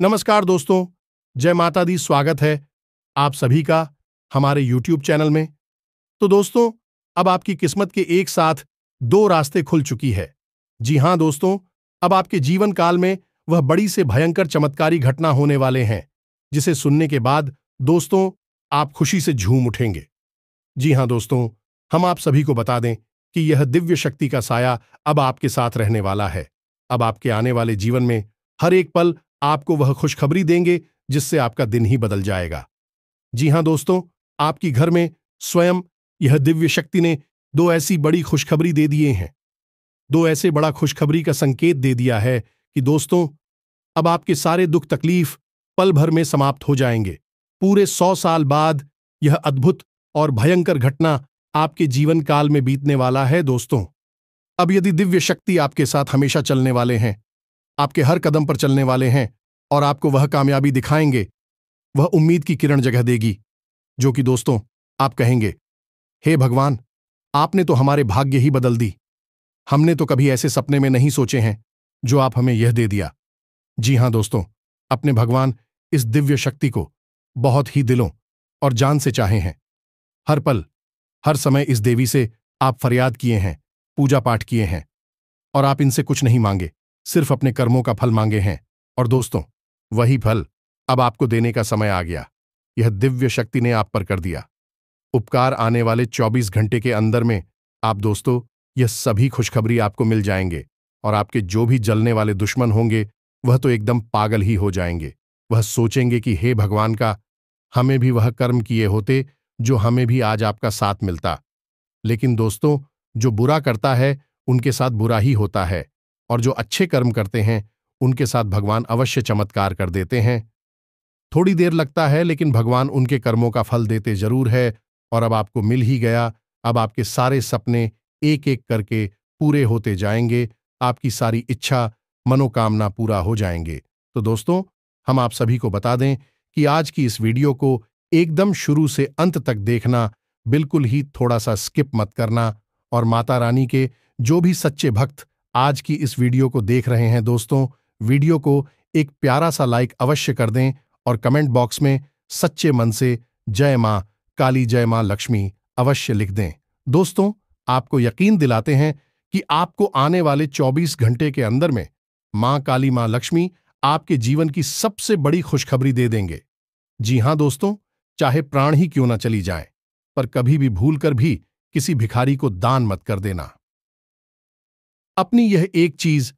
नमस्कार दोस्तों, जय माता दी। स्वागत है आप सभी का हमारे YouTube चैनल में। तो दोस्तों, अब आपकी किस्मत के एक साथ दो रास्ते खुल चुकी है। जी हां दोस्तों, अब आपके जीवन काल में वह बड़ी से भयंकर चमत्कारी घटना होने वाले हैं, जिसे सुनने के बाद दोस्तों आप खुशी से झूम उठेंगे। जी हां दोस्तों, हम आप सभी को बता दें कि यह दिव्य शक्ति का साया अब आपके साथ रहने वाला है। अब आपके आने वाले जीवन में हर एक पल आपको वह खुशखबरी देंगे जिससे आपका दिन ही बदल जाएगा। जी हां दोस्तों, आपकी घर में स्वयं यह दिव्य शक्ति ने दो ऐसी बड़ी खुशखबरी दे दिए हैं, दो ऐसे बड़ा खुशखबरी का संकेत दे दिया है कि दोस्तों अब आपके सारे दुख तकलीफ पल भर में समाप्त हो जाएंगे। पूरे 100 साल बाद यह अद्भुत और भयंकर घटना आपके जीवन काल में बीतने वाला है। दोस्तों, अब यदि दिव्य शक्ति आपके साथ हमेशा चलने वाले हैं, आपके हर कदम पर चलने वाले हैं और आपको वह कामयाबी दिखाएंगे, वह उम्मीद की किरण जगह देगी, जो कि दोस्तों आप कहेंगे, हे भगवान, आपने तो हमारे भाग्य ही बदल दी। हमने तो कभी ऐसे सपने में नहीं सोचे हैं जो आप हमें यह दे दिया। जी हां दोस्तों, अपने भगवान इस दिव्य शक्ति को बहुत ही दिलों और जान से चाहे हैं। हर पल हर समय इस देवी से आप फरियाद किए हैं, पूजा पाठ किए हैं और आप इनसे कुछ नहीं मांगे, सिर्फ अपने कर्मों का फल मांगे हैं। और दोस्तों, वही फल अब आपको देने का समय आ गया। यह दिव्य शक्ति ने आप पर कर दिया उपकार। आने वाले 24 घंटे के अंदर में आप दोस्तों यह सभी खुशखबरी आपको मिल जाएंगे और आपके जो भी जलने वाले दुश्मन होंगे वह तो एकदम पागल ही हो जाएंगे। वह सोचेंगे कि हे भगवान का, हमें भी वह कर्म किए होते जो हमें भी आज आपका साथ मिलता। लेकिन दोस्तों, जो बुरा करता है उनके साथ बुरा ही होता है, और जो अच्छे कर्म करते हैं उनके साथ भगवान अवश्य चमत्कार कर देते हैं। थोड़ी देर लगता है, लेकिन भगवान उनके कर्मों का फल देते जरूर है। और अब आपको मिल ही गया। अब आपके सारे सपने एक एक करके पूरे होते जाएंगे, आपकी सारी इच्छा मनोकामना पूरा हो जाएंगे। तो दोस्तों, हम आप सभी को बता दें कि आज की इस वीडियो को एकदम शुरू से अंत तक देखना, बिल्कुल ही थोड़ा सा स्किप मत करना। और माता रानी के जो भी सच्चे भक्त आज की इस वीडियो को देख रहे हैं दोस्तों, वीडियो को एक प्यारा सा लाइक अवश्य कर दें और कमेंट बॉक्स में सच्चे मन से जय मां काली, जय मां लक्ष्मी अवश्य लिख दें। दोस्तों, आपको यकीन दिलाते हैं कि आपको आने वाले 24 घंटे के अंदर में मां काली, मां लक्ष्मी आपके जीवन की सबसे बड़ी खुशखबरी दे देंगे। जी हां दोस्तों, चाहे प्राण ही क्यों ना चली जाए, पर कभी भी भूलकर भी किसी भिखारी को दान मत कर देना। अपनी यह एक चीज,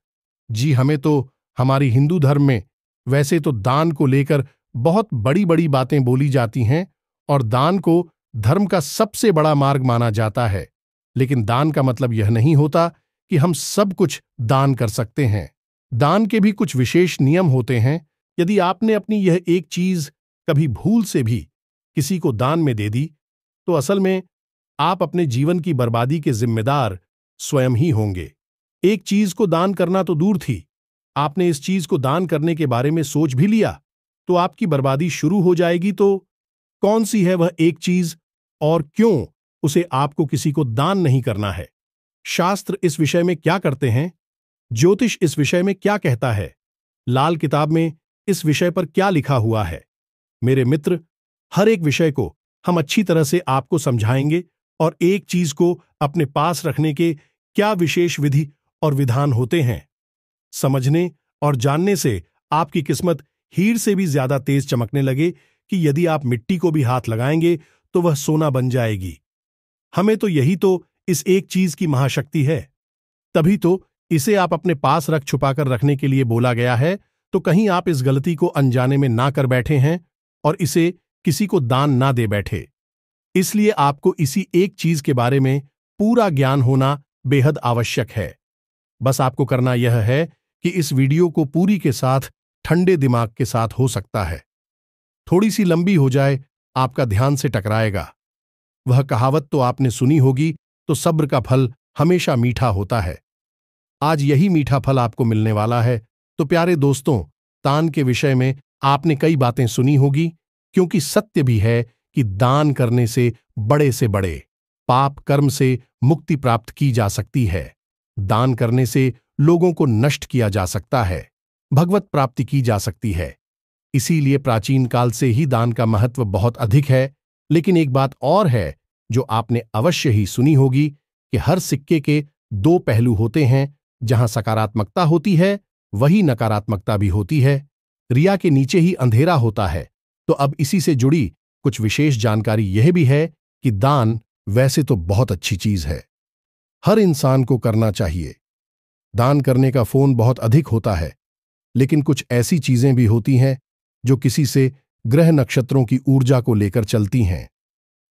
जी हमें तो हमारी हिंदू धर्म में वैसे तो दान को लेकर बहुत बड़ी बड़ी बातें बोली जाती हैं और दान को धर्म का सबसे बड़ा मार्ग माना जाता है। लेकिन दान का मतलब यह नहीं होता कि हम सब कुछ दान कर सकते हैं। दान के भी कुछ विशेष नियम होते हैं। यदि आपने अपनी यह एक चीज कभी भूल से भी किसी को दान में दे दी, तो असल में आप अपने जीवन की बर्बादी के जिम्मेदार स्वयं ही होंगे। एक चीज को दान करना तो दूर थी, आपने इस चीज को दान करने के बारे में सोच भी लिया तो आपकी बर्बादी शुरू हो जाएगी। तो कौन सी है वह एक चीज और क्यों उसे आपको किसी को दान नहीं करना है? शास्त्र इस विषय में क्या करते हैं? ज्योतिष इस विषय में क्या कहता है? लाल किताब में इस विषय पर क्या लिखा हुआ है? मेरे मित्र, हर एक विषय को हम अच्छी तरह से आपको समझाएंगे और एक चीज को अपने पास रखने के क्या विशेष विधि और विधान होते हैं। समझने और जानने से आपकी किस्मत हीर से भी ज्यादा तेज चमकने लगे कि यदि आप मिट्टी को भी हाथ लगाएंगे तो वह सोना बन जाएगी। हमें तो यही तो इस एक चीज की महाशक्ति है। तभी तो इसे आप अपने पास रख छुपाकर रखने के लिए बोला गया है। तो कहीं आप इस गलती को अनजाने में ना कर बैठे हैं और इसे किसी को दान ना दे बैठे। इसलिए आपको इसी एक चीज के बारे में पूरा ज्ञान होना बेहद आवश्यक है। बस आपको करना यह है कि इस वीडियो को पूरी के साथ ठंडे दिमाग के साथ हो सकता है थोड़ी सी लंबी हो जाए, आपका ध्यान से टकराएगा। वह कहावत तो आपने सुनी होगी, तो सब्र का फल हमेशा मीठा होता है। आज यही मीठा फल आपको मिलने वाला है। तो प्यारे दोस्तों, दान के विषय में आपने कई बातें सुनी होगी, क्योंकि सत्य भी है कि दान करने से बड़े पाप कर्म से मुक्ति प्राप्त की जा सकती है। दान करने से लोगों को नष्ट किया जा सकता है, भगवत प्राप्ति की जा सकती है। इसीलिए प्राचीन काल से ही दान का महत्व बहुत अधिक है। लेकिन एक बात और है जो आपने अवश्य ही सुनी होगी कि हर सिक्के के दो पहलू होते हैं। जहां सकारात्मकता होती है वही नकारात्मकता भी होती है। रिया के नीचे ही अंधेरा होता है। तो अब इसी से जुड़ी कुछ विशेष जानकारी यह भी है कि दान वैसे तो बहुत अच्छी चीज है, हर इंसान को करना चाहिए। दान करने का फोन बहुत अधिक होता है, लेकिन कुछ ऐसी चीजें भी होती हैं जो किसी से ग्रह नक्षत्रों की ऊर्जा को लेकर चलती हैं,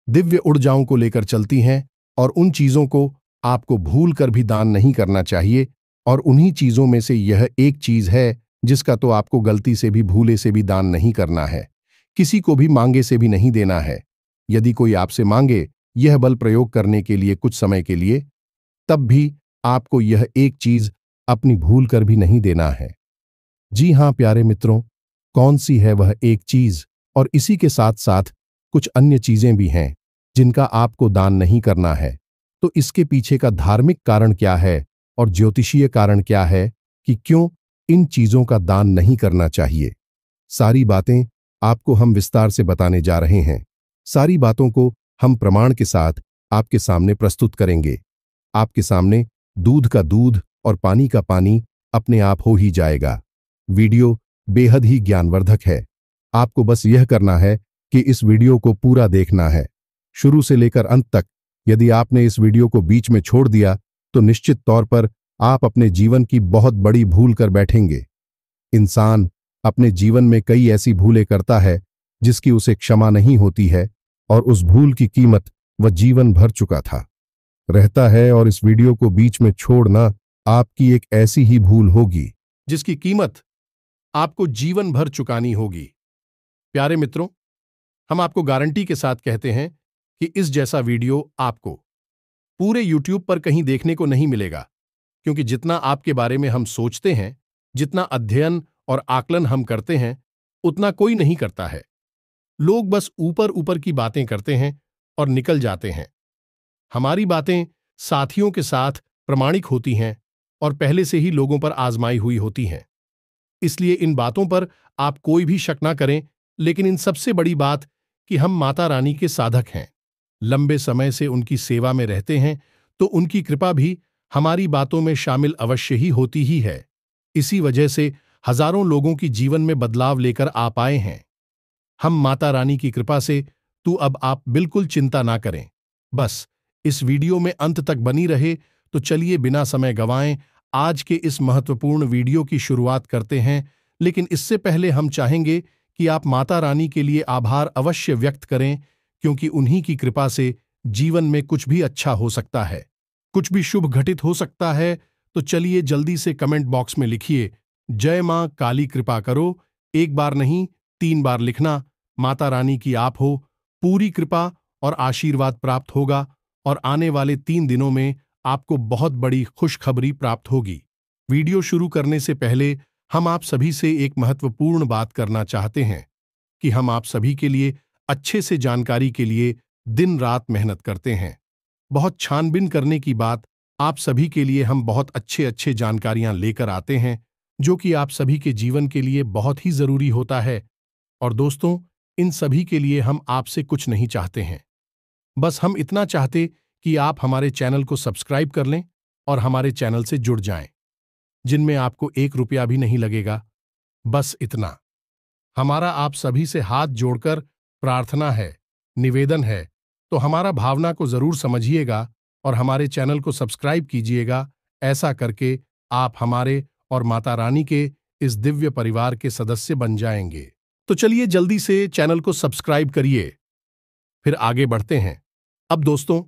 दिव्य ऊर्जाओं को लेकर चलती हैं, और उन चीजों को आपको भूल कर भी दान नहीं करना चाहिए। और उन्हीं चीजों में से यह एक चीज है जिसका तो आपको गलती से भी भूले से भी दान नहीं करना है, किसी को भी मांगे से भी नहीं देना है। यदि कोई आपसे मांगे यह बल प्रयोग करने के लिए कुछ समय के लिए, तब भी आपको यह एक चीज अपनी भूल कर भी नहीं देना है। जी हां प्यारे मित्रों, कौन सी है वह एक चीज? और इसी के साथ साथ कुछ अन्य चीजें भी हैं जिनका आपको दान नहीं करना है। तो इसके पीछे का धार्मिक कारण क्या है और ज्योतिषीय कारण क्या है कि क्यों इन चीजों का दान नहीं करना चाहिए, सारी बातें आपको हम विस्तार से बताने जा रहे हैं। सारी बातों को हम प्रमाण के साथ आपके सामने प्रस्तुत करेंगे। आपके सामने दूध का दूध और पानी का पानी अपने आप हो ही जाएगा। वीडियो बेहद ही ज्ञानवर्धक है। आपको बस यह करना है कि इस वीडियो को पूरा देखना है, शुरू से लेकर अंत तक। यदि आपने इस वीडियो को बीच में छोड़ दिया तो निश्चित तौर पर आप अपने जीवन की बहुत बड़ी भूल कर बैठेंगे। इंसान अपने जीवन में कई ऐसी भूलें करता है जिसकी उसे क्षमा नहीं होती है, और उस भूल की कीमत वह जीवन भर चुका था रहता है। और इस वीडियो को बीच में छोड़ना आपकी एक ऐसी ही भूल होगी जिसकी कीमत आपको जीवन भर चुकानी होगी। प्यारे मित्रों, हम आपको गारंटी के साथ कहते हैं कि इस जैसा वीडियो आपको पूरे YouTube पर कहीं देखने को नहीं मिलेगा, क्योंकि जितना आपके बारे में हम सोचते हैं, जितना अध्ययन और आकलन हम करते हैं, उतना कोई नहीं करता है। लोग बस ऊपर ऊपर की बातें करते हैं और निकल जाते हैं। हमारी बातें साथियों के साथ प्रमाणिक होती हैं और पहले से ही लोगों पर आजमाई हुई होती हैं। इसलिए इन बातों पर आप कोई भी शक ना करें। लेकिन इन सबसे बड़ी बात कि हम माता रानी के साधक हैं, लंबे समय से उनकी सेवा में रहते हैं, तो उनकी कृपा भी हमारी बातों में शामिल अवश्य ही होती ही है। इसी वजह से हजारों लोगों की जीवन में बदलाव लेकर आप आए हैं। हम माता रानी की कृपा से तू अब आप बिल्कुल चिंता ना करें। बस इस वीडियो में अंत तक बनी रहे। तो चलिए बिना समय गंवाएं आज के इस महत्वपूर्ण वीडियो की शुरुआत करते हैं। लेकिन इससे पहले हम चाहेंगे कि आप माता रानी के लिए आभार अवश्य व्यक्त करें, क्योंकि उन्हीं की कृपा से जीवन में कुछ भी अच्छा हो सकता है, कुछ भी शुभ घटित हो सकता है। तो चलिए जल्दी से कमेंट बॉक्स में लिखिए, जय मां काली कृपा करो। एक बार नहीं 3 बार लिखना। माता रानी की आप हो, पूरी कृपा और आशीर्वाद प्राप्त होगा, और आने वाले 3 दिनों में आपको बहुत बड़ी खुशखबरी प्राप्त होगी। वीडियो शुरू करने से पहले हम आप सभी से एक महत्वपूर्ण बात करना चाहते हैं कि हम आप सभी के लिए अच्छे से जानकारी के लिए दिन रात मेहनत करते हैं। बहुत छानबीन करने की बात, आप सभी के लिए हम बहुत अच्छे जानकारियां लेकर आते हैं, जो कि आप सभी के जीवन के लिए बहुत ही जरूरी होता है। और दोस्तों, इन सभी के लिए हम आपसे कुछ नहीं चाहते हैं, बस हम इतना चाहते कि आप हमारे चैनल को सब्सक्राइब कर लें और हमारे चैनल से जुड़ जाएं, जिनमें आपको 1 रुपया भी नहीं लगेगा। बस इतना। हमारा आप सभी से हाथ जोड़कर प्रार्थना है, निवेदन है। तो हमारा भावना को जरूर समझिएगा और हमारे चैनल को सब्सक्राइब कीजिएगा। ऐसा करके आप हमारे और माता रानी के इस दिव्य परिवार के सदस्य बन जाएंगे। तो चलिए जल्दी से चैनल को सब्सक्राइब करिए, फिर आगे बढ़ते हैं। अब दोस्तों,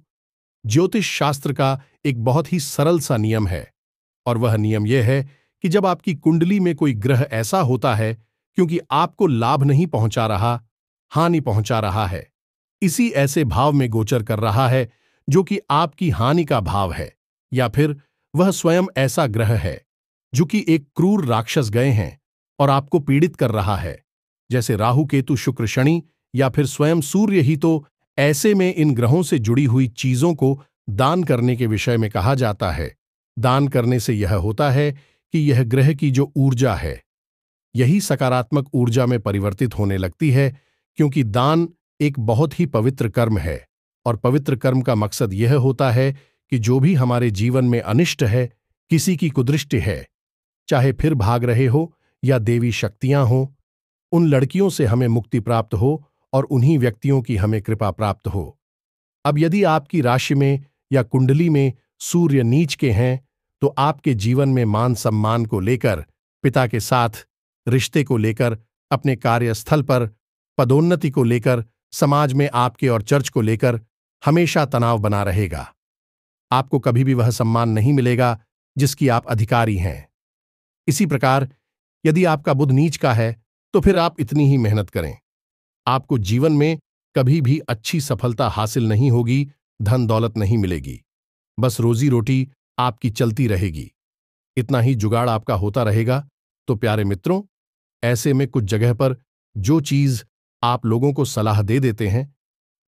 ज्योतिष शास्त्र का एक बहुत ही सरल सा नियम है, और वह नियम यह है कि जब आपकी कुंडली में कोई ग्रह ऐसा होता है क्योंकि आपको लाभ नहीं पहुंचा रहा, हानि पहुंचा रहा है, इसी ऐसे भाव में गोचर कर रहा है जो कि आपकी हानि का भाव है, या फिर वह स्वयं ऐसा ग्रह है जो कि एक क्रूर राक्षस गए हैं और आपको पीड़ित कर रहा है, जैसे राहु केतु शुक्र शनि या फिर स्वयं सूर्य ही, तो ऐसे में इन ग्रहों से जुड़ी हुई चीजों को दान करने के विषय में कहा जाता है। दान करने से यह होता है कि यह ग्रह की जो ऊर्जा है यही सकारात्मक ऊर्जा में परिवर्तित होने लगती है, क्योंकि दान एक बहुत ही पवित्र कर्म है और पवित्र कर्म का मकसद यह होता है कि जो भी हमारे जीवन में अनिष्ट है, किसी की कुदृष्टि है, चाहे फिर भाग रहे हो या देवी शक्तियां हो, उन लड़कियों से हमें मुक्ति प्राप्त हो और उन्हीं व्यक्तियों की हमें कृपा प्राप्त हो। अब यदि आपकी राशि में या कुंडली में सूर्य नीच के हैं, तो आपके जीवन में मान सम्मान को लेकर, पिता के साथ रिश्ते को लेकर, अपने कार्यस्थल पर पदोन्नति को लेकर, समाज में आपके और चर्च को लेकर हमेशा तनाव बना रहेगा। आपको कभी भी वह सम्मान नहीं मिलेगा जिसकी आप अधिकारी हैं। इसी प्रकार यदि आपका बुध नीच का है, तो फिर आप इतनी ही मेहनत करें, आपको जीवन में कभी भी अच्छी सफलता हासिल नहीं होगी, धन दौलत नहीं मिलेगी, बस रोजी रोटी आपकी चलती रहेगी, इतना ही जुगाड़ आपका होता रहेगा। तो प्यारे मित्रों, ऐसे में कुछ जगह पर जो चीज आप लोगों को सलाह दे देते हैं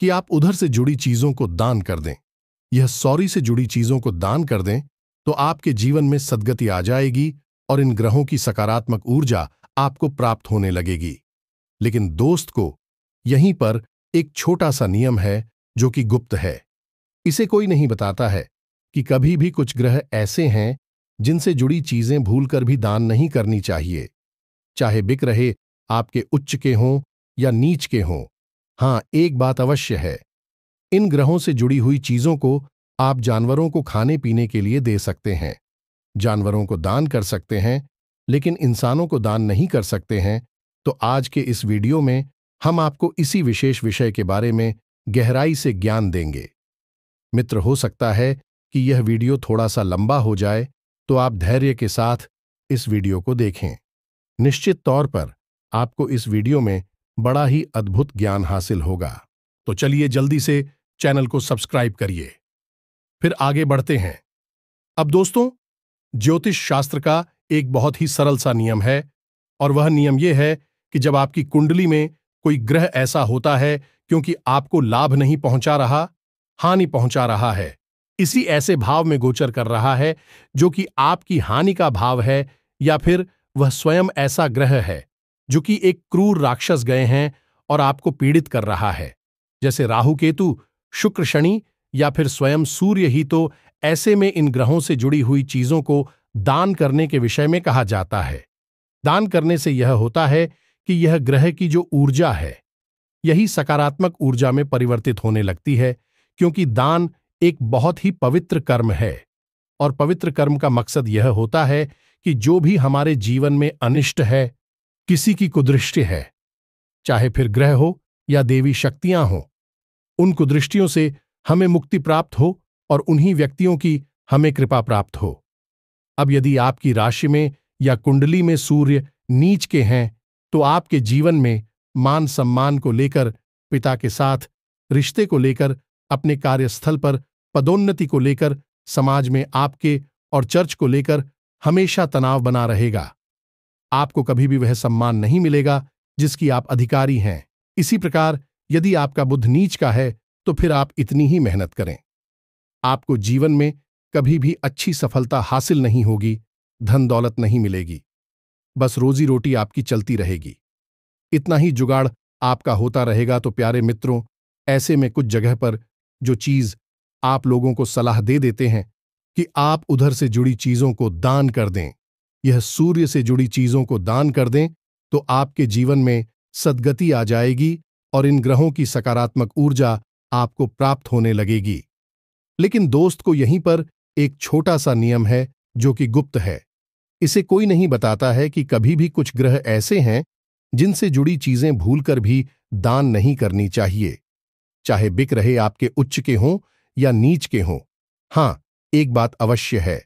कि आप उधर से जुड़ी चीजों को दान कर दें, यह सौरी से जुड़ी चीजों को दान कर दें, तो आपके जीवन में सद्गति आ जाएगी और इन ग्रहों की सकारात्मक ऊर्जा आपको प्राप्त होने लगेगी। लेकिन दोस्त को यहीं पर एक छोटा सा नियम है जो कि गुप्त है। इसे कोई नहीं बताता है कि कभी भी कुछ ग्रह ऐसे हैं जिनसे जुड़ी चीजें भूलकर भी दान नहीं करनी चाहिए, चाहे बिक रहे आपके उच्च के हों या नीच के हों। हां, एक बात अवश्य है, इन ग्रहों से जुड़ी हुई चीजों को आप जानवरों को खाने पीने के लिए दे सकते हैं, जानवरों को दान कर सकते हैं, लेकिन इंसानों को दान नहीं कर सकते हैं। तो आज के इस वीडियो में हम आपको इसी विशेष विषय के बारे में गहराई से ज्ञान देंगे। मित्र, हो सकता है कि यह वीडियो थोड़ा सा लंबा हो जाए, तो आप धैर्य के साथ इस वीडियो को देखें। निश्चित तौर पर आपको इस वीडियो में बड़ा ही अद्भुत ज्ञान हासिल होगा। तो चलिए जल्दी से चैनल को सब्सक्राइब करिए, फिर आगे बढ़ते हैं। अब दोस्तों, ज्योतिष शास्त्र का एक बहुत ही सरल सा नियम है, और वह नियम यह है कि जब आपकी कुंडली में कोई ग्रह ऐसा होता है क्योंकि आपको लाभ नहीं पहुंचा रहा, हानि पहुंचा रहा है, इसी ऐसे भाव में गोचर कर रहा है जो कि आपकी हानि का भाव है, या फिर वह स्वयं ऐसा ग्रह है जो कि एक क्रूर राक्षस गए हैं और आपको पीड़ित कर रहा है, जैसे राहु केतु, शुक्र शनि या फिर स्वयं सूर्य ही, तो ऐसे में इन ग्रहों से जुड़ी हुई चीजों को दान करने के विषय में कहा जाता है। दान करने से यह होता है कि यह ग्रह की जो ऊर्जा है, यही सकारात्मक ऊर्जा में परिवर्तित होने लगती है, क्योंकि दान एक बहुत ही पवित्र कर्म है और पवित्र कर्म का मकसद यह होता है कि जो भी हमारे जीवन में अनिष्ट है, किसी की कुदृष्टि है, चाहे फिर ग्रह हो या देवी शक्तियां हो, उन कुदृष्टियों से हमें मुक्ति प्राप्त हो और उन्हीं व्यक्तियों की हमें कृपा प्राप्त हो। अब यदि आपकी राशि में या कुंडली में सूर्य नीच के हैं, तो आपके जीवन में मान सम्मान को लेकर, पिता के साथ रिश्ते को लेकर, अपने कार्यस्थल पर पदोन्नति को लेकर, समाज में आपके और चर्च को लेकर हमेशा तनाव बना रहेगा। आपको कभी भी वह सम्मान नहीं मिलेगा जिसकी आप अधिकारी हैं। इसी प्रकार यदि आपका बुध नीच का है, तो फिर आप इतनी ही मेहनत करें, आपको जीवन में कभी भी अच्छी सफलता हासिल नहीं होगी, धन दौलत नहीं मिलेगी, बस रोजी रोटी आपकी चलती रहेगी, इतना ही जुगाड़ आपका होता रहेगा। तो प्यारे मित्रों, ऐसे में कुछ जगह पर जो चीज आप लोगों को सलाह दे देते हैं कि आप उधर से जुड़ी चीजों को दान कर दें, यह सूर्य से जुड़ी चीजों को दान कर दें, तो आपके जीवन में सद्गति आ जाएगी और इन ग्रहों की सकारात्मक ऊर्जा आपको प्राप्त होने लगेगी। लेकिन दोस्त को यहीं पर एक छोटा सा नियम है जो कि गुप्त है। इसे कोई नहीं बताता है कि कभी भी कुछ ग्रह ऐसे हैं जिनसे जुड़ी चीजें भूलकर भी दान नहीं करनी चाहिए, चाहे बिक रहे आपके उच्च के हों या नीच के हों। हां, एक बात अवश्य है,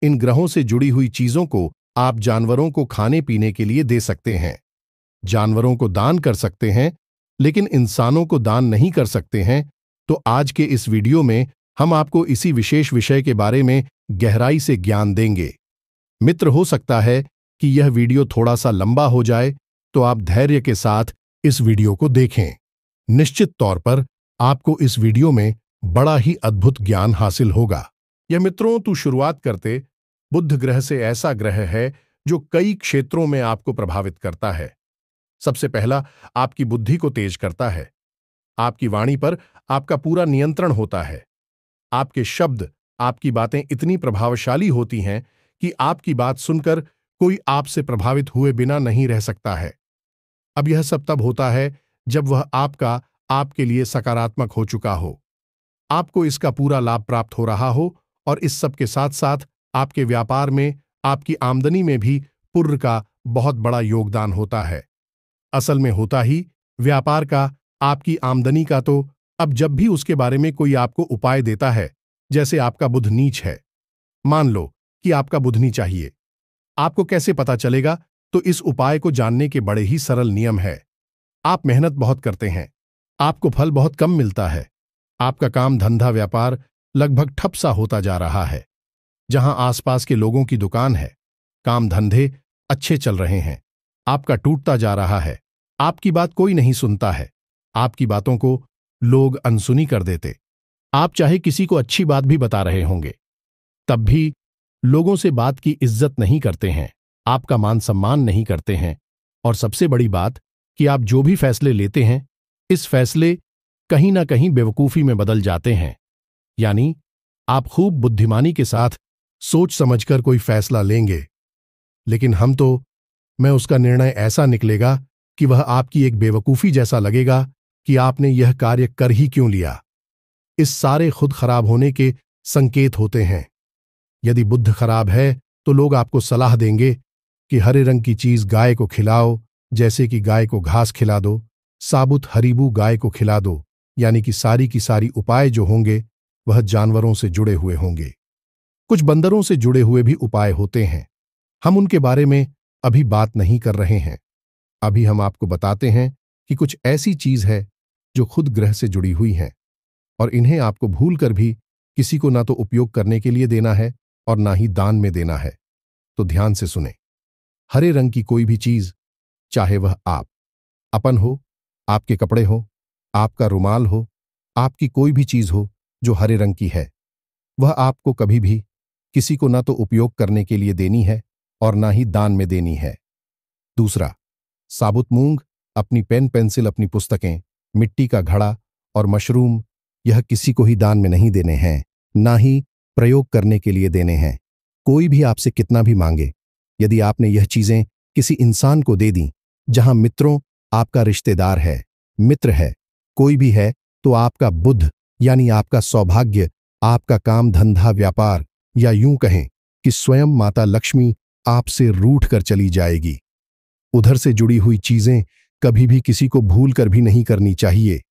इन ग्रहों से जुड़ी हुई चीजों को आप जानवरों को खाने पीने के लिए दे सकते हैं, जानवरों को दान कर सकते हैं, लेकिन इंसानों को दान नहीं कर सकते हैं। तो आज के इस वीडियो में हम आपको इसी विशेष विषय के बारे में गहराई से ज्ञान देंगे। मित्र, हो सकता है कि यह वीडियो थोड़ा सा लंबा हो जाए, तो आप धैर्य के साथ इस वीडियो को देखें। निश्चित तौर पर आपको इस वीडियो में बड़ा ही अद्भुत ज्ञान हासिल होगा। यह मित्रों, तू शुरुआत करते, बुध ग्रह से ऐसा ग्रह है जो कई क्षेत्रों में आपको प्रभावित करता है। सबसे पहला, आपकी बुद्धि को तेज करता है। आपकी वाणी पर आपका पूरा नियंत्रण होता है। आपके शब्द, आपकी बातें इतनी प्रभावशाली होती हैं कि आपकी बात सुनकर कोई आपसे प्रभावित हुए बिना नहीं रह सकता है। अब यह सब तब होता है जब वह आपके लिए सकारात्मक हो चुका हो, आपको इसका पूरा लाभ प्राप्त हो रहा हो, और इस सब के साथ साथ आपके व्यापार में, आपकी आमदनी में भी पुर्र का बहुत बड़ा योगदान होता है। असल में होता ही व्यापार का, आपकी आमदनी का तो अब जब भी उसके बारे में कोई आपको उपाय देता है, जैसे आपका बुध नीच है, मान लो कि आपका बुधनी चाहिए, आपको कैसे पता चलेगा? तो इस उपाय को जानने के बड़े ही सरल नियम है। आप मेहनत बहुत करते हैं, आपको फल बहुत कम मिलता है, आपका काम धंधा व्यापार लगभग ठप सा होता जा रहा है। जहां आसपास के लोगों की दुकान है, काम धंधे अच्छे चल रहे हैं, आपका टूटता जा रहा है, आपकी बात कोई नहीं सुनता है, आपकी बातों को लोग अनसुनी कर देते। आप चाहे किसी को अच्छी बात भी बता रहे होंगे, तब भी लोगों से बात की इज्जत नहीं करते हैं, आपका मान सम्मान नहीं करते हैं, और सबसे बड़ी बात कि आप जो भी फैसले लेते हैं, इस फैसले कहीं ना कहीं बेवकूफी में बदल जाते हैं। यानी आप खूब बुद्धिमानी के साथ सोच समझकर कोई फैसला लेंगे, लेकिन मैं उसका निर्णय ऐसा निकलेगा कि वह आपकी एक बेवकूफी जैसा लगेगा कि आपने यह कार्य कर ही क्यों लिया। इस सारे खुद खराब होने के संकेत होते हैं। यदि बुद्ध खराब है तो लोग आपको सलाह देंगे कि हरे रंग की चीज गाय को खिलाओ, जैसे कि गाय को घास खिला दो, साबुत हरीबू गाय को खिला दो, यानी कि सारी की सारी उपाय जो होंगे वह जानवरों से जुड़े हुए होंगे। कुछ बंदरों से जुड़े हुए भी उपाय होते हैं, हम उनके बारे में अभी बात नहीं कर रहे हैं। अभी हम आपको बताते हैं कि कुछ ऐसी चीज है जो खुद ग्रह से जुड़ी हुई है, और इन्हें आपको भूलकर भी किसी को ना तो उपयोग करने के लिए देना है और ना ही दान में देना है। तो ध्यान से सुने। हरे रंग की कोई भी चीज, चाहे वह अपन हो, आपके कपड़े हो, आपका रुमाल हो, आपकी कोई भी चीज हो जो हरे रंग की है, वह आपको कभी भी किसी को ना तो उपयोग करने के लिए देनी है और ना ही दान में देनी है। दूसरा, साबुत मूंग, अपनी पेन पेंसिल, अपनी पुस्तकें, मिट्टी का घड़ा और मशरूम, यह किसी को ही दान में नहीं देने हैं, ना ही प्रयोग करने के लिए देने हैं। कोई भी आपसे कितना भी मांगे, यदि आपने यह चीजें किसी इंसान को दे दी, जहां मित्रों, आपका रिश्तेदार है, मित्र है, कोई भी है, तो आपका बुध यानी आपका सौभाग्य, आपका काम धंधा व्यापार, या यूं कहें कि स्वयं माता लक्ष्मी आपसे रूठ कर चली जाएगी। उधर से जुड़ी हुई चीजें कभी भी किसी को भूल कर भी नहीं करनी चाहिए।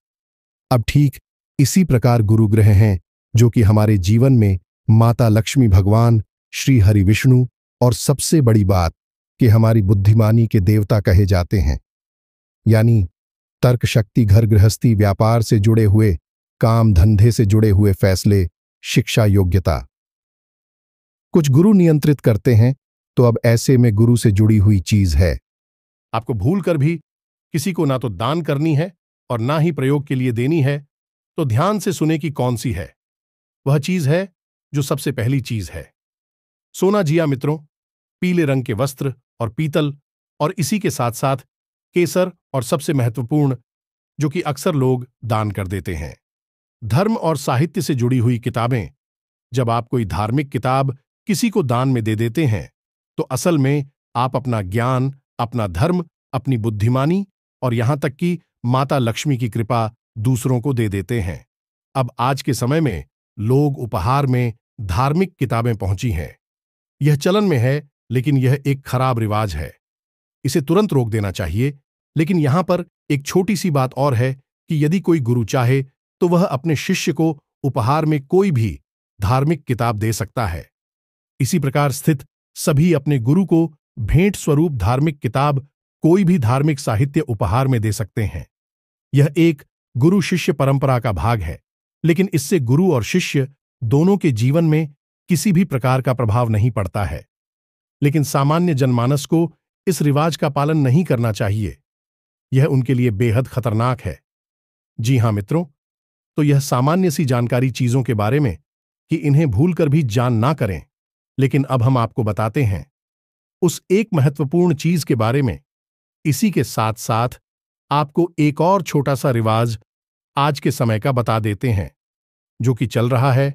अब ठीक इसी प्रकार गुरु ग्रह हैं जो कि हमारे जीवन में माता लक्ष्मी, भगवान श्री हरि विष्णु, और सबसे बड़ी बात कि हमारी बुद्धिमानी के देवता कहे जाते हैं। यानी तर्क शक्ति, घर गृहस्थी, व्यापार से जुड़े हुए, काम धंधे से जुड़े हुए फैसले, शिक्षा, योग्यता, कुछ गुरु नियंत्रित करते हैं। तो अब ऐसे में गुरु से जुड़ी हुई चीज है, आपको भूल कर भी किसी को ना तो दान करनी है और ना ही प्रयोग के लिए देनी है। तो ध्यान से सुने कि कौन सी है वह चीज है जो सबसे पहली चीज है। सोना जिया मित्रों, पीले रंग के वस्त्र और पीतल, और इसी के साथ साथ केसर, और सबसे महत्वपूर्ण जो कि अक्सर लोग दान कर देते हैं, धर्म और साहित्य से जुड़ी हुई किताबें। जब आप कोई धार्मिक किताब किसी को दान में दे देते हैं, तो असल में आप अपना ज्ञान, अपना धर्म, अपनी बुद्धिमानी, और यहां तक कि माता लक्ष्मी की कृपा दूसरों को दे देते हैं। अब आज के समय में लोग उपहार में धार्मिक किताबें पहुंची हैं। यह चलन में है, लेकिन यह एक खराब रिवाज है, इसे तुरंत रोक देना चाहिए। लेकिन यहां पर एक छोटी सी बात और है कि यदि कोई गुरु चाहे तो वह अपने शिष्य को उपहार में कोई भी धार्मिक किताब दे सकता है। इसी प्रकार स्थित सभी अपने गुरु को भेंट स्वरूप धार्मिक किताब, कोई भी धार्मिक साहित्य उपहार में दे सकते हैं। यह एक गुरु शिष्य परंपरा का भाग है, लेकिन इससे गुरु और शिष्य दोनों के जीवन में किसी भी प्रकार का प्रभाव नहीं पड़ता है। लेकिन सामान्य जनमानस को इस रिवाज का पालन नहीं करना चाहिए, यह उनके लिए बेहद खतरनाक है। जी हां मित्रों, तो यह सामान्य सी जानकारी चीजों के बारे में कि इन्हें भूलकर भी जान ना करें। लेकिन अब हम आपको बताते हैं उस एक महत्वपूर्ण चीज के बारे में। इसी के साथ साथ आपको एक और छोटा सा रिवाज आज के समय का बता देते हैं, जो कि चल रहा है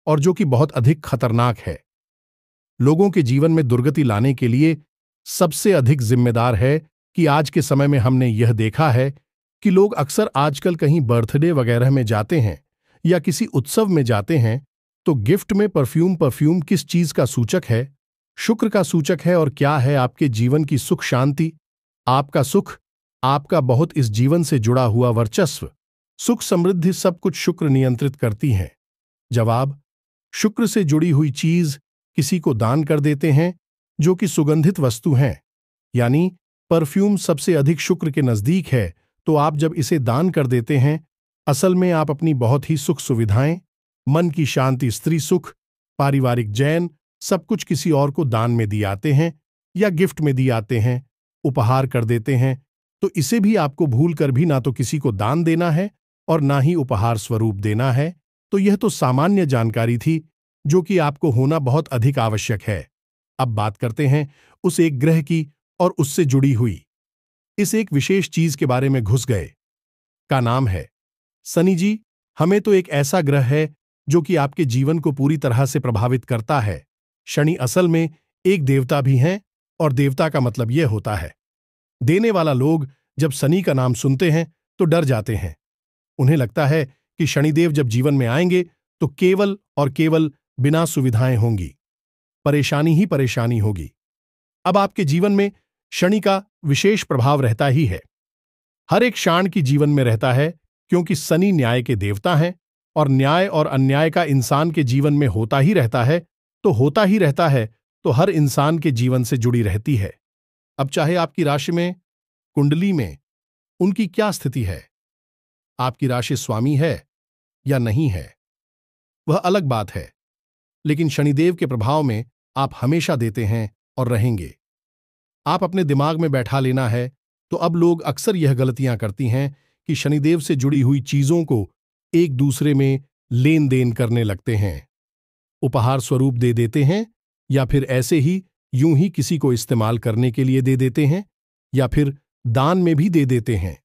और जो कि बहुत अधिक खतरनाक है। लोगों के जीवन में दुर्गति लाने के लिए सबसे अधिक जिम्मेदार है कि आज के समय में हमने यह देखा है कि लोग अक्सर आजकल कहीं बर्थडे वगैरह में जाते हैं या किसी उत्सव में जाते हैं तो गिफ्ट में परफ्यूम किस चीज का सूचक है? शुक्र का सूचक है। और क्या है आपके जीवन की सुख शांति, आपका सुख, आपका बहुत इस जीवन से जुड़ा हुआ वर्चस्व, सुख समृद्धि सब कुछ शुक्र नियंत्रित करती हैं। जवाब, शुक्र से जुड़ी हुई चीज किसी को दान कर देते हैं जो कि सुगंधित वस्तु हैं, यानी परफ्यूम सबसे अधिक शुक्र के नजदीक है। तो आप जब इसे दान कर देते हैं, असल में आप अपनी बहुत ही सुख सुविधाएं, मन की शांति, स्त्री सुख, पारिवारिक चैन सब कुछ किसी और को दान में दिए आते हैं या गिफ्ट में दिए आते हैं, उपहार कर देते हैं। तो इसे भी आपको भूल कर भी ना तो किसी को दान देना है और ना ही उपहार स्वरूप देना है। तो यह तो सामान्य जानकारी थी जो कि आपको होना बहुत अधिक आवश्यक है। अब बात करते हैं उस एक ग्रह की और उससे जुड़ी हुई इस एक विशेष चीज के बारे में घुस गए, का नाम है शनि जी। हमें तो एक ऐसा ग्रह है जो कि आपके जीवन को पूरी तरह से प्रभावित करता है। शनि असल में एक देवता भी हैं और देवता का मतलब यह होता है देने वाला। लोग जब शनि का नाम सुनते हैं तो डर जाते हैं। उन्हें लगता है कि शनिदेव जब जीवन में आएंगे तो केवल और केवल बिना सुविधाएं होंगी, परेशानी ही परेशानी होगी। अब आपके जीवन में शनि का विशेष प्रभाव रहता ही है, हर एक शाण की जीवन में रहता है, क्योंकि शनि न्याय के देवता हैं और न्याय और अन्याय का इंसान के जीवन में होता ही रहता है। तो होता ही रहता है तो हर इंसान के जीवन से जुड़ी रहती है। अब चाहे आपकी राशि में, कुंडली में उनकी क्या स्थिति है, आपकी राशि स्वामी है या नहीं है, वह अलग बात है, लेकिन शनिदेव के प्रभाव में आप हमेशा देते हैं और रहेंगे। आप अपने दिमाग में बैठा लेना है। तो अब लोग अक्सर यह गलतियां करती हैं कि शनिदेव से जुड़ी हुई चीजों को एक दूसरे में लेन देन करने लगते हैं, उपहार स्वरूप दे देते हैं, या फिर ऐसे ही यूं ही किसी को इस्तेमाल करने के लिए दे देते हैं, या फिर दान में भी दे देते हैं।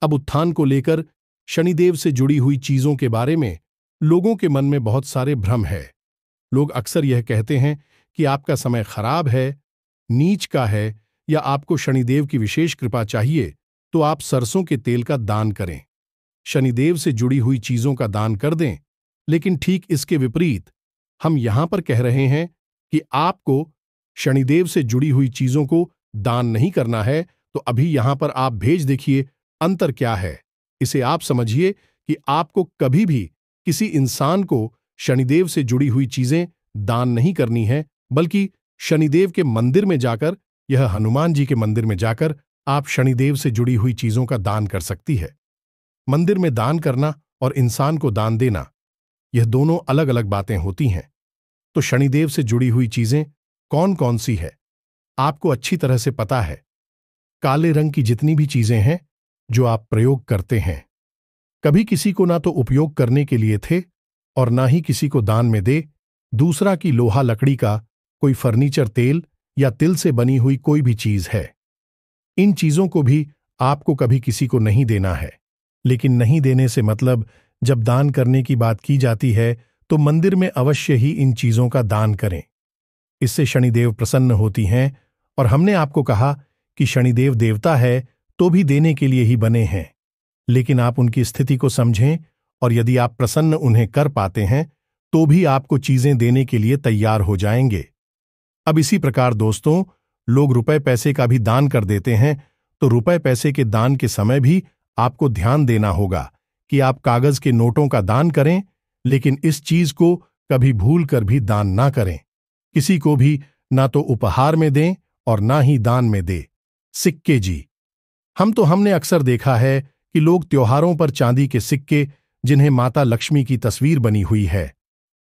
अब उत्थान को लेकर शनिदेव से जुड़ी हुई चीजों के बारे में लोगों के मन में बहुत सारे भ्रम है। लोग अक्सर यह कहते हैं कि आपका समय खराब है, नीच का है, या आपको शनिदेव की विशेष कृपा चाहिए तो आप सरसों के तेल का दान करें, शनिदेव से जुड़ी हुई चीजों का दान कर दें। लेकिन ठीक इसके विपरीत हम यहां पर कह रहे हैं कि आपको शनिदेव से जुड़ी हुई चीजों को दान नहीं करना है। तो अभी यहां पर आप भेज देखिए अंतर क्या है। इसे आप समझिए कि आपको कभी भी किसी इंसान को शनिदेव से जुड़ी हुई चीजें दान नहीं करनी है, बल्कि शनिदेव के मंदिर में जाकर, यह हनुमान जी के मंदिर में जाकर आप शनिदेव से जुड़ी हुई चीजों का दान कर सकती है। मंदिर में दान करना और इंसान को दान देना, यह दोनों अलग अलग बातें होती हैं। तो शनिदेव से जुड़ी हुई चीजें कौन कौन सी है आपको अच्छी तरह से पता है। काले रंग की जितनी भी चीजें हैं जो आप प्रयोग करते हैं, कभी किसी को ना तो उपयोग करने के लिए थे और ना ही किसी को दान में दे। दूसरा कि लोहा लकड़ी का कोई फर्नीचर, तेल या तिल से बनी हुई कोई भी चीज है, इन चीजों को भी आपको कभी किसी को नहीं देना है। लेकिन नहीं देने से मतलब जब दान करने की बात की जाती है तो मंदिर में अवश्य ही इन चीजों का दान करें। इससे शनिदेव प्रसन्न होती हैं और हमने आपको कहा कि शनिदेव देवता है तो भी देने के लिए ही बने हैं। लेकिन आप उनकी स्थिति को समझें और यदि आप प्रसन्न उन्हें कर पाते हैं तो भी आपको चीजें देने के लिए तैयार हो जाएंगे। अब इसी प्रकार दोस्तों, लोग रुपए पैसे का भी दान कर देते हैं। तो रुपए पैसे के दान के समय भी आपको ध्यान देना होगा कि आप कागज के नोटों का दान करें, लेकिन इस चीज को कभी भूल कर भी दान ना करें। किसी को भी ना तो उपहार में दें और ना ही दान में दे। सिक्के जी, हमने अक्सर देखा है कि लोग त्योहारों पर चांदी के सिक्के जिन्हें माता लक्ष्मी की तस्वीर बनी हुई है,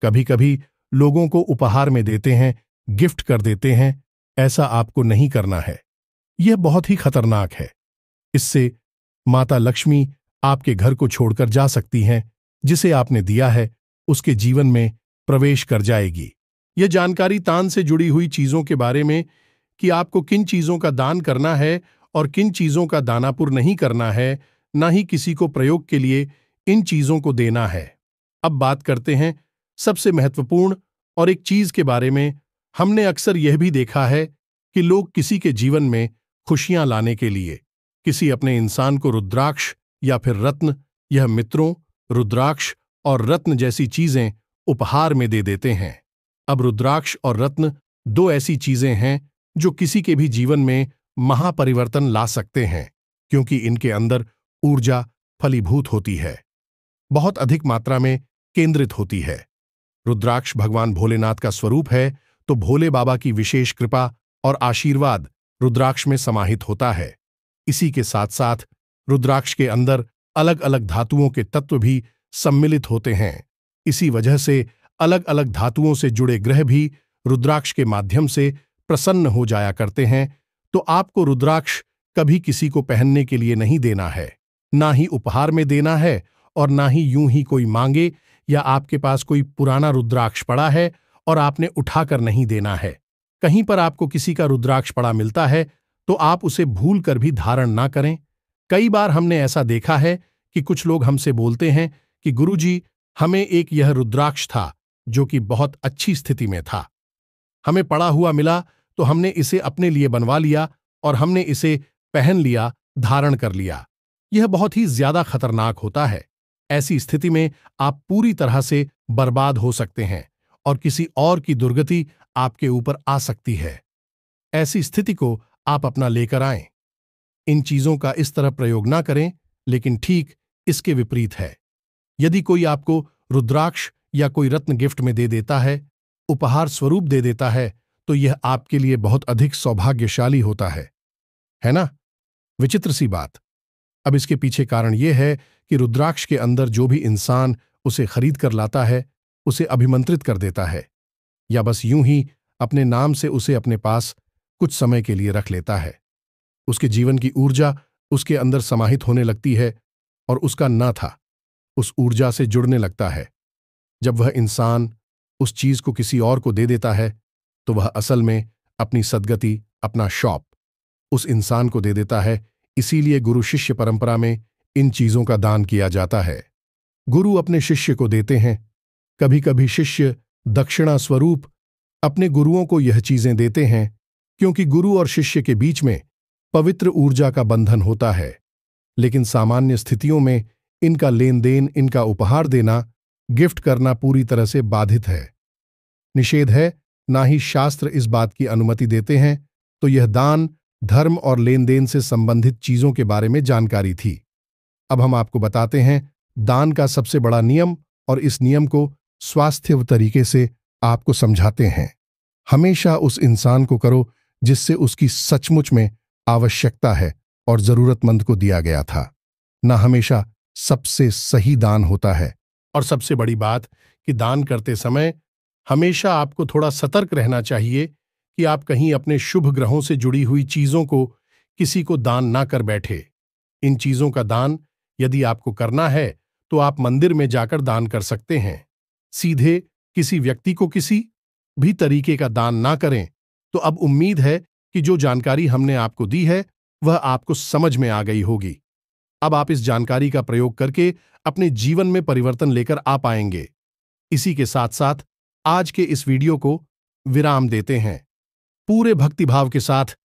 कभी कभी लोगों को उपहार में देते हैं, गिफ्ट कर देते हैं। ऐसा आपको नहीं करना है, यह बहुत ही खतरनाक है। इससे माता लक्ष्मी आपके घर को छोड़कर जा सकती हैं, जिसे आपने दिया है उसके जीवन में प्रवेश कर जाएगी। यह जानकारी दान से जुड़ी हुई चीजों के बारे में कि आपको किन चीजों का दान करना है और किन चीजों का दानापुर नहीं करना है, ना ही किसी को प्रयोग के लिए इन चीजों को देना है। अब बात करते हैं सबसे महत्वपूर्ण और एक चीज के बारे में। हमने अक्सर यह भी देखा है कि लोग किसी के जीवन में खुशियां लाने के लिए किसी अपने इंसान को रुद्राक्ष या फिर रत्न, यह मित्रों, रुद्राक्ष और रत्न जैसी चीजें उपहार में दे देते हैं। अब रुद्राक्ष और रत्न दो ऐसी चीजें हैं जो किसी के भी जीवन में महापरिवर्तन ला सकते हैं, क्योंकि इनके अंदर ऊर्जा फलीभूत होती है, बहुत अधिक मात्रा में केंद्रित होती है। रुद्राक्ष भगवान भोलेनाथ का स्वरूप है, तो भोले बाबा की विशेष कृपा और आशीर्वाद रुद्राक्ष में समाहित होता है। इसी के साथ साथ रुद्राक्ष के अंदर अलग अलग धातुओं के तत्व भी सम्मिलित होते हैं। इसी वजह से अलग अलग धातुओं से जुड़े ग्रह भी रुद्राक्ष के माध्यम से प्रसन्न हो जाया करते हैं। तो आपको रुद्राक्ष कभी किसी को पहनने के लिए नहीं देना है, ना ही उपहार में देना है, और ना ही यूं ही कोई मांगे या आपके पास कोई पुराना रुद्राक्ष पड़ा है और आपने उठाकर नहीं देना है। कहीं पर आपको किसी का रुद्राक्ष पड़ा मिलता है तो आप उसे भूल कर भी धारण ना करें। कई बार हमने ऐसा देखा है कि कुछ लोग हमसे बोलते हैं कि गुरुजी, हमें एक यह रुद्राक्ष था जो कि बहुत अच्छी स्थिति में था, हमें पड़ा हुआ मिला तो हमने इसे अपने लिए बनवा लिया और हमने इसे पहन लिया, धारण कर लिया। यह बहुत ही ज्यादा खतरनाक होता है। ऐसी स्थिति में आप पूरी तरह से बर्बाद हो सकते हैं और किसी और की दुर्गति आपके ऊपर आ सकती है। ऐसी स्थिति को आप अपना लेकर आएं। इन चीजों का इस तरह प्रयोग ना करें, लेकिन ठीक इसके विपरीत है। यदि कोई आपको रुद्राक्ष या कोई रत्न गिफ्ट में दे देता है, उपहार स्वरूप दे देता है, तो यह आपके लिए बहुत अधिक सौभाग्यशाली होता है ना? विचित्र सी बात। अब इसके पीछे कारण यह है कि रुद्राक्ष के अंदर जो भी इंसान उसे खरीद कर लाता है, उसे अभिमंत्रित कर देता है, या बस यूं ही अपने नाम से उसे अपने पास कुछ समय के लिए रख लेता है। उसके जीवन की ऊर्जा उसके अंदर समाहित होने लगती है और उसका न था उस ऊर्जा से जुड़ने लगता है। जब वह इंसान उस चीज को किसी और को दे देता है, तो वह असल में अपनी सद्गति, अपना शॉप उस इंसान को दे देता है। इसीलिए गुरु शिष्य परंपरा में इन चीजों का दान किया जाता है। गुरु अपने शिष्य को देते हैं। कभी कभी शिष्य दक्षिणा स्वरूप अपने गुरुओं को यह चीजें देते हैं, क्योंकि गुरु और शिष्य के बीच में पवित्र ऊर्जा का बंधन होता है। लेकिन सामान्य स्थितियों में इनका लेन देन, इनका उपहार देना, गिफ्ट करना पूरी तरह से बाधित है, निषेध है। ना ही शास्त्र इस बात की अनुमति देते हैं। तो यह दान, धर्म और लेन देन से संबंधित चीजों के बारे में जानकारी थी। अब हम आपको बताते हैं दान का सबसे बड़ा नियम, और इस नियम को स्वास्थ्य तरीके से आपको समझाते हैं। हमेशा उस इंसान को करो जिससे उसकी सचमुच में आवश्यकता है और जरूरतमंद को दिया गया था। ना हमेशा सबसे सही दान होता है। और सबसे बड़ी बात कि दान करते समय हमेशा आपको थोड़ा सतर्क रहना चाहिए कि आप कहीं अपने शुभ ग्रहों से जुड़ी हुई चीजों को किसी को दान ना कर बैठे। इन चीजों का दान यदि आपको करना है तो आप मंदिर में जाकर दान कर सकते हैं। सीधे किसी व्यक्ति को किसी भी तरीके का दान ना करें। तो अब उम्मीद है कि जो जानकारी हमने आपको दी है वह आपको समझ में आ गई होगी। अब आप इस जानकारी का प्रयोग करके अपने जीवन में परिवर्तन लेकर आ पाएंगे। इसी के साथ साथ आज के इस वीडियो को विराम देते हैं। पूरे भक्तिभाव के साथ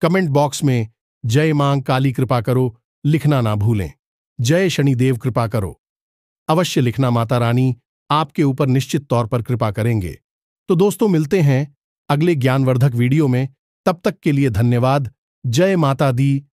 कमेंट बॉक्स में जय मां काली कृपा करो लिखना ना भूलें। जय शनिदेव कृपा करो अवश्य लिखना। माता रानी आपके ऊपर निश्चित तौर पर कृपा करेंगे। तो दोस्तों, मिलते हैं अगले ज्ञानवर्धक वीडियो में। तब तक के लिए धन्यवाद। जय माता दी।